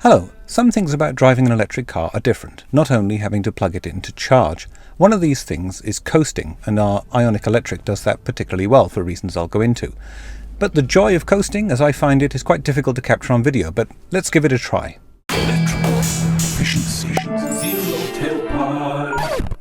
Hello, some things about driving an electric car are different, not only having to plug it in to charge. One of these things is coasting, and our IONIQ Electric does that particularly well for reasons I'll go into. But the joy of coasting, as I find it, is quite difficult to capture on video, but let's give it a try. Electrical efficiency. Zero tailpipe.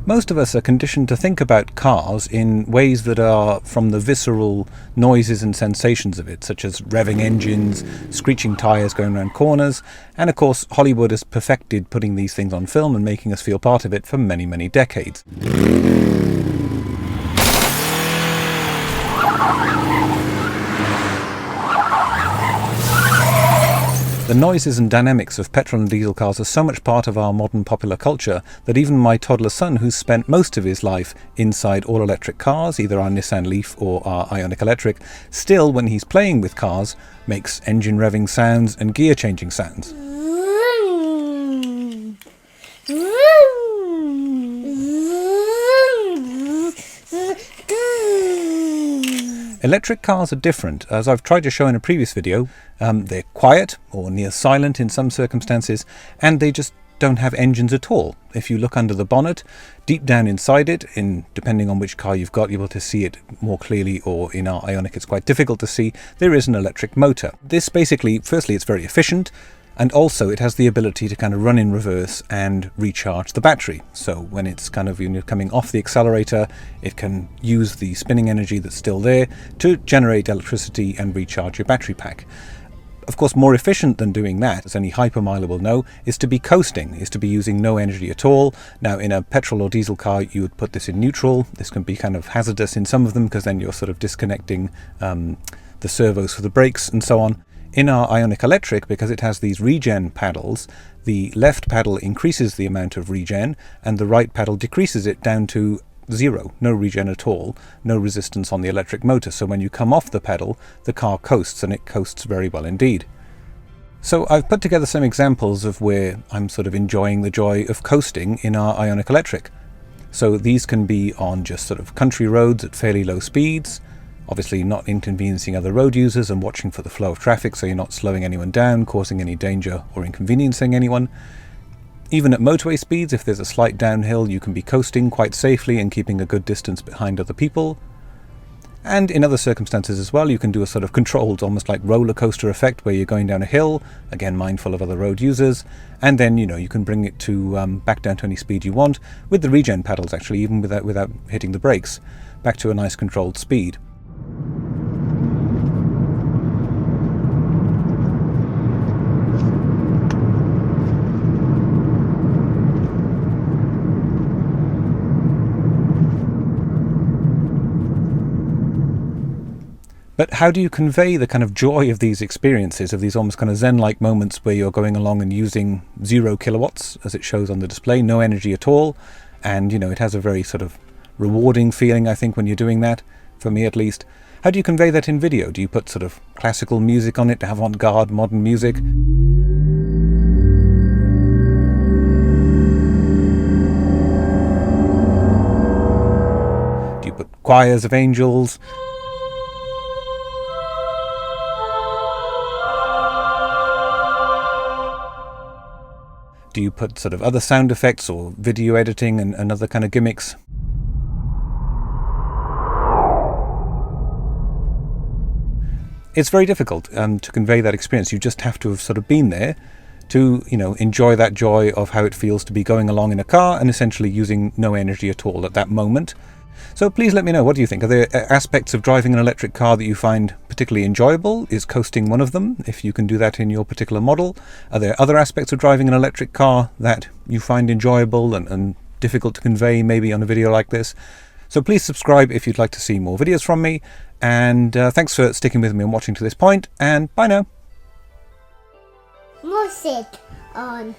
Most of us are conditioned to think about cars in ways that are from the visceral noises and sensations of it, such as revving engines, screeching tyres going around corners, and of course Hollywood has perfected putting these things on film and making us feel part of it for many, many decades. The noises and dynamics of petrol and diesel cars are so much part of our modern popular culture that even my toddler son, who's spent most of his life inside all-electric cars, either our Nissan Leaf or our IONIQ Electric, still, when he's playing with cars, makes engine revving sounds and gear changing sounds. Electric cars are different. As I've tried to show in a previous video, they're quiet or near silent in some circumstances, and they just don't have engines at all. If you look under the bonnet, deep down inside it, depending on which car you've got, you're able to see it more clearly, or in our IONIQ it's quite difficult to see, there is an electric motor. This basically, firstly, it's very efficient, and also it has the ability to kind of run in reverse and recharge the battery. So when it's kind of, when you're coming off the accelerator, it can use the spinning energy that's still there to generate electricity and recharge your battery pack. Of course, more efficient than doing that, as any hypermiler will know, is to be coasting, is to be using no energy at all. Now, in a petrol or diesel car, you would put this in neutral. This can be kind of hazardous in some of them, because then you're sort of disconnecting the servos for the brakes and so on. In our IONIQ Electric, because it has these Regen paddles, the left paddle increases the amount of Regen and the right paddle decreases it down to zero, no Regen at all, no resistance on the electric motor. So when you come off the pedal, the car coasts, and it coasts very well indeed. So I've put together some examples of where I'm sort of enjoying the joy of coasting in our IONIQ Electric. So these can be on just sort of country roads at fairly low speeds, obviously not inconveniencing other road users and watching for the flow of traffic, so you're not slowing anyone down, causing any danger or inconveniencing anyone. Even at motorway speeds, if there's a slight downhill, you can be coasting quite safely and keeping a good distance behind other people. And in other circumstances as well, you can do a sort of controlled, almost like roller coaster effect, where you're going down a hill, again mindful of other road users, and then you can bring it to back down to any speed you want with the Regen paddles, actually, even without hitting the brakes, back to a nice controlled speed. But how do you convey the kind of joy of these experiences, of these almost kind of zen-like moments where you're going along and using 0 kilowatts, as it shows on the display, no energy at all, and it has a very sort of rewarding feeling, I think, when you're doing that, for me at least. How do you convey that in video? Do you put sort of classical music on it to have avant-garde modern music? Do you put choirs of angels? Do you put sort of other sound effects or video editing and other kind of gimmicks? It's very difficult to convey that experience. You just have to have sort of been there to, enjoy that joy of how it feels to be going along in a car and essentially using no energy at all at that moment. So please let me know, what do you think? Are there aspects of driving an electric car that you find particularly enjoyable? Is coasting one of them, if you can do that in your particular model? Are there other aspects of driving an electric car that you find enjoyable and difficult to convey maybe on a video like this? So please subscribe if you'd like to see more videos from me, and thanks for sticking with me and watching to this point, and bye now. Music on.